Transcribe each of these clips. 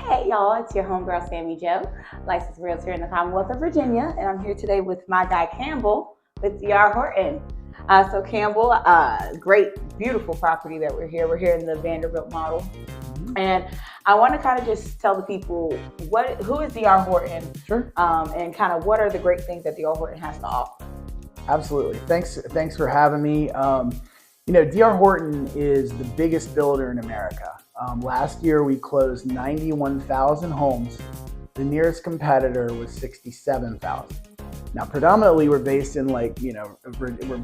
Hey y'all, it's your homegirl Sami Jo, licensed realtor in the Commonwealth of Virginia, and I'm here today with my guy Campbell with DR Horton. So Campbell, great, beautiful property that we're here. We're here in the Vanderbilt model, and I want to kind of just tell the people who is DR Horton, Sure. And kind of what are the great things that DR Horton has to offer. Absolutely. Thanks for having me. DR Horton is the biggest builder in America. Last year we closed 91,000 homes. The nearest competitor was 67,000. Now, predominantly we're based in we're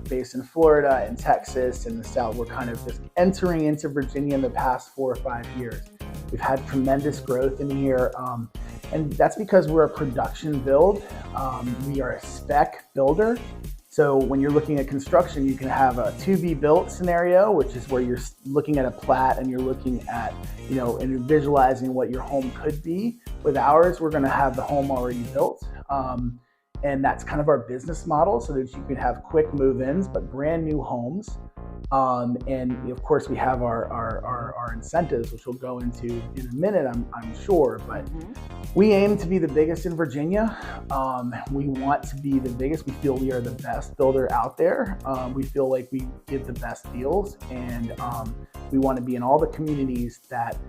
based in Florida and Texas and the South. We're kind of just entering into Virginia in the past 4 or 5 years. We've had tremendous growth in here. And that's because we're a production build. We are a spec builder. So when you're looking at construction, you can have a to-be-built scenario, which is where you're looking at a plat and you're looking at, and visualizing what your home could be. With ours, we're going to have the home already built. And that's kind of our business model, so that you can have quick move-ins, but brand new homes. And of course, we have our incentives, which we'll go into in a minute, I'm sure. But we aim to be the biggest in Virginia. We want to be the biggest. We feel we are the best builder out there. We feel like we give the best deals, and we want to be in all the communities that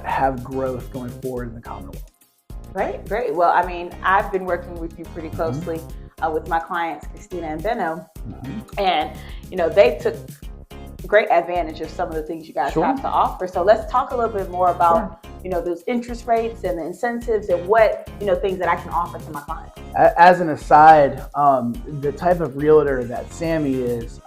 have growth going forward in the Commonwealth. Great. Well, I mean, I've been working with you pretty closely with my clients, Christina and Benno, and they took great advantage of some of the things you guys have to offer. So let's talk a little bit more about those interest rates and the incentives and what things that I can offer to my clients. As an aside, the type of realtor that Sami is,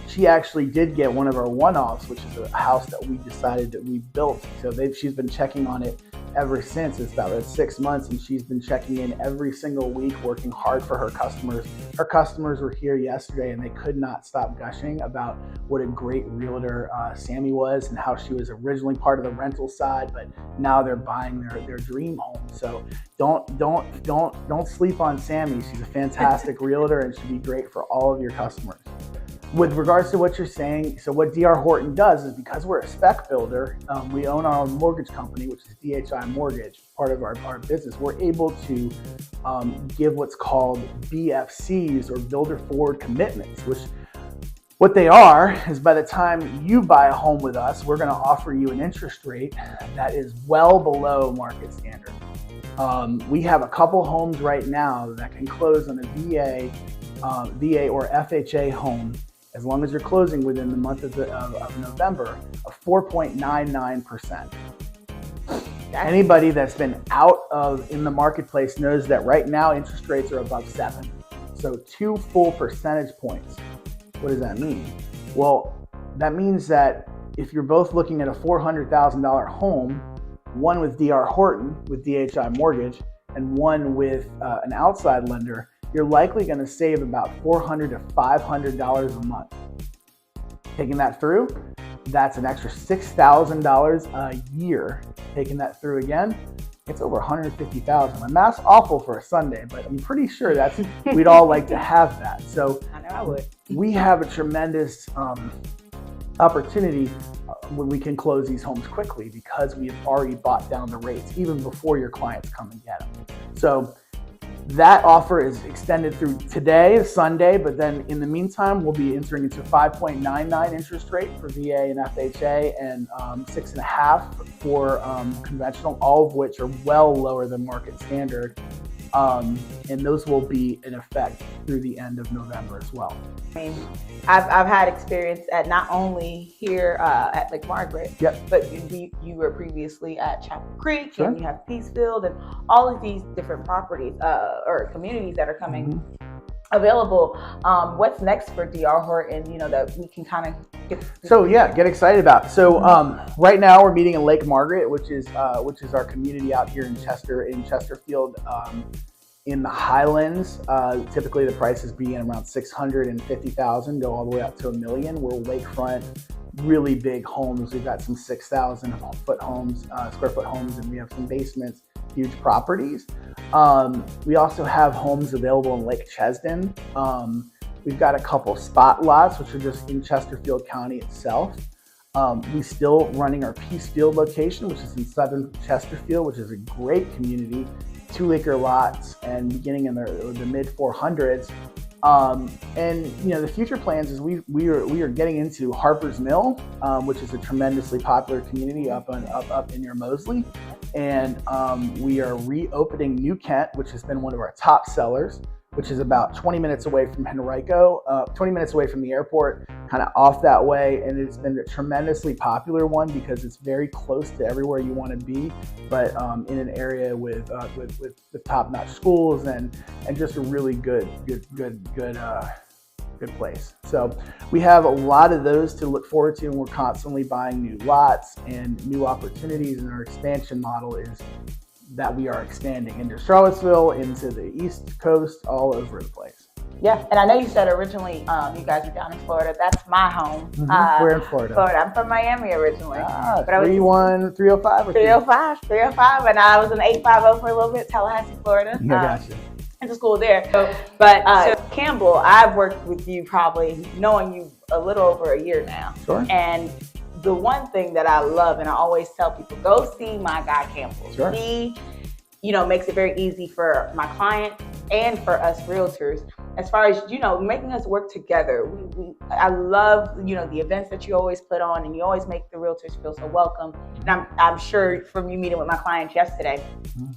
she actually did get one of our one-offs, which is a house that we decided that we built. So she's been checking on it ever since. It's about 6 months, and she's been checking in every single week, working hard for her customers. Her customers were here yesterday, and they could not stop gushing about what a great realtor Sami was, and how she was originally part of the rental side, but now they're buying their dream home. So don't sleep on Sami. She's a fantastic realtor, and should be great for all of your customers. With regards to what you're saying, so what DR Horton does is, because we're a spec builder, we own our own mortgage company, which is DHI Mortgage, part of our business. We're able to give what's called BFCs, or builder forward commitments, which what they are is, by the time you buy a home with us, we're going to offer you an interest rate that is well below market standard. We have a couple homes right now that can close on a VA or FHA home, as long as you're closing within the month of November, of 4.99%. Anybody that's been in the marketplace knows that right now interest rates are above 7. So 2 full percentage points. What does that mean? Well, that means that if you're both looking at a $400,000 home, one with DR Horton, with DHI Mortgage, and one with an outside lender, you're likely going to save about $400 to $500 a month. Taking that through, that's an extra $6,000 a year. Taking that through again, it's over $150,000. My math's awful for a Sunday, but I'm pretty sure we'd all like to have that. So I know I would. We have a tremendous opportunity when we can close these homes quickly, because we have already bought down the rates even before your clients come and get them. So that offer is extended through today, Sunday, but then in the meantime, we'll be entering into 5.99 interest rate for VA and FHA, and 6.5 for conventional, all of which are well lower than market standard. And those will be in effect through the end of November as well. I mean, I've had experience at not only here at Lake Margaret, but you were previously at Chapel Creek, and you have Peacefield, and all of these different properties or communities that are coming available. What's next for DR Horton? That we can kind of get. So get excited about. So right now we're meeting in Lake Margaret, which is our community out here in Chesterfield. In the Highlands, typically the prices be in around $650,000, go all the way up to $1 million. We're lakefront, really big homes. We've got some 6,000 square foot homes, and we have some basements, huge properties. We also have homes available in Lake Chesden. We've got a couple spot lots, which are just in Chesterfield County itself. We still running our Peacefield location, which is in southern Chesterfield, which is a great community, 2-acre lots and beginning in the mid 400s. And the future plans is we are getting into Harper's Mill, which is a tremendously popular community up in near Moseley, and we are reopening New Kent, which has been one of our top sellers, which is about 20 minutes away from Henrico, 20 minutes away from the airport, kind of off that way. And it's been a tremendously popular one because it's very close to everywhere you want to be, but in an area with top-notch schools and just a really good place. So we have a lot of those to look forward to, and we're constantly buying new lots and new opportunities. And our expansion model is that we are expanding into Charlottesville, into the East Coast, all over the place. Yeah, and I know you said originally you guys are down in Florida. That's my home. We're in Florida. I'm from Miami originally. But 305 or 305, and I was in 850 for a little bit, Tallahassee, Florida. Yeah, gotcha. Went to school there. So Campbell, I've worked with you probably knowing you a little over a year now. Sure. And the one thing that I love, and I always tell people, go see my guy Campbell. Sure. He, makes it very easy for my client and for us realtors as far as, making us work together. I love, the events that you always put on, and you always make the realtors feel so welcome. And I'm sure from you meeting with my clients yesterday,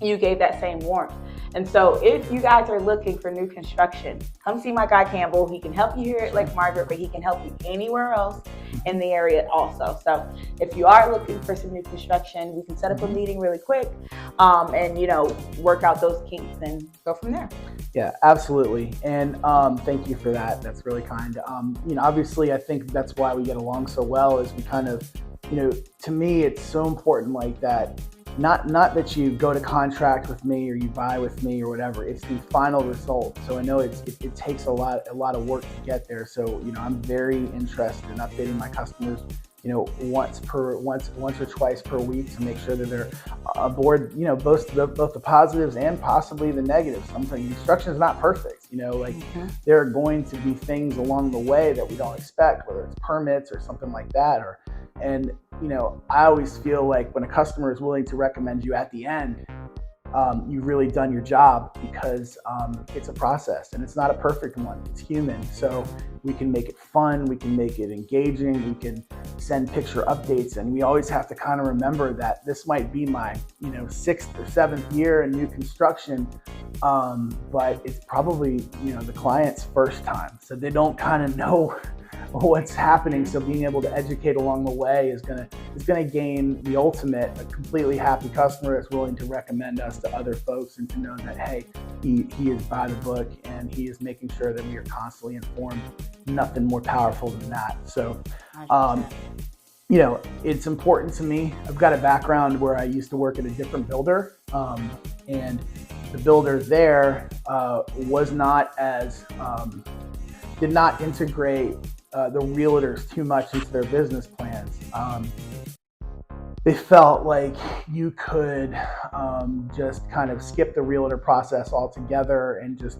you gave that same warmth. And so if you guys are looking for new construction, come see my guy Campbell. He can help you here at Lake Margaret, but he can help you anywhere else in the area also. So if you are looking for some new construction, we can set up a meeting really quick and, work out those kinks and go from there. Yeah, absolutely. And thank you for that. That's really kind. Obviously, I think that's why we get along so well is we kind of, to me, it's so important like that. Not that you go to contract with me or you buy with me or whatever. It's the final result. So I know it takes a lot of work to get there. So I'm very interested in updating my customers, once or twice per week to make sure that they're aboard. Both the positives and possibly the negatives. Something construction is not perfect. There are going to be things along the way that we don't expect, whether it's permits or something like that, I always feel like when a customer is willing to recommend you at the end, you've really done your job because it's a process and it's not a perfect one. It's human. So we can make it fun. We can make it engaging. We can send picture updates. And we always have to kind of remember that this might be my, 6th or 7th year in new construction. But it's probably, the client's first time. So they don't kind of know what's happening. So being able to educate along the way is gonna gain the ultimate, a completely happy customer that's willing to recommend us to other folks and to know that, hey, he is by the book and he is making sure that we are constantly informed. Nothing more powerful than that. So, it's important to me. I've got a background where I used to work at a different builder, and the builder there was not as, did not integrate the realtors too much into their business plans. They felt like you could just kind of skip the realtor process altogether and just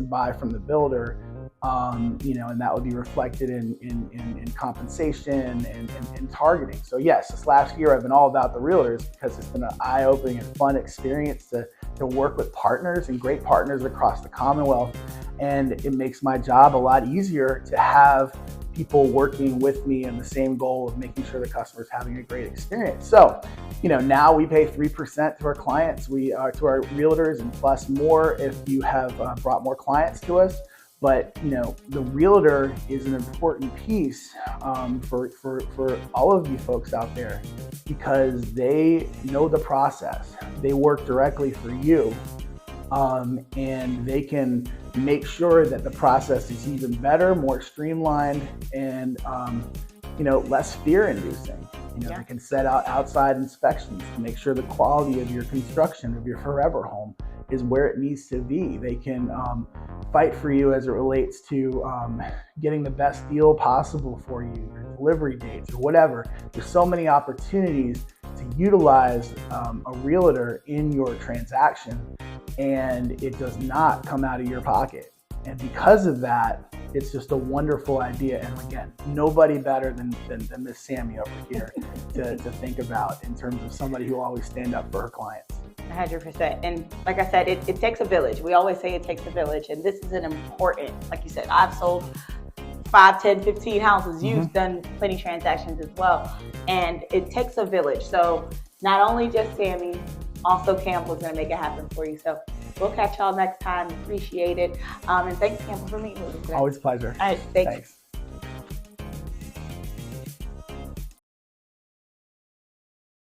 buy from the builder, and that would be reflected in compensation and targeting. So yes, this last year I've been all about the realtors because it's been an eye-opening and fun experience to work with partners and great partners across the Commonwealth, and it makes my job a lot easier to have people working with me in the same goal of making sure the customer's having a great experience. So, now we pay 3% to our clients, to our realtors, and plus more if you have brought more clients to us. But, the realtor is an important piece for all of you folks out there because they know the process. They work directly for you. And they can make sure that the process is even better, more streamlined, and less fear-inducing. They can set out outside inspections to make sure the quality of your construction of your forever home is where it needs to be. They can fight for you as it relates to getting the best deal possible for you, your delivery dates or whatever. There's so many opportunities to utilize a realtor in your transaction, and it does not come out of your pocket. And because of that, it's just a wonderful idea. And again, nobody better than Miss Sami over here to think about in terms of somebody who will always stand up for her clients. 100%. And like I said, it takes a village. We always say it takes a village. And this is an important, like you said, I've sold 5, 10, 15 houses. You've done plenty transactions as well. And it takes a village. So not only just Sami, also Campbell's going to make it happen for you. So we'll catch y'all next time. Appreciate it. And thanks, Campbell, for meeting with us today. Always a pleasure. All right, thanks.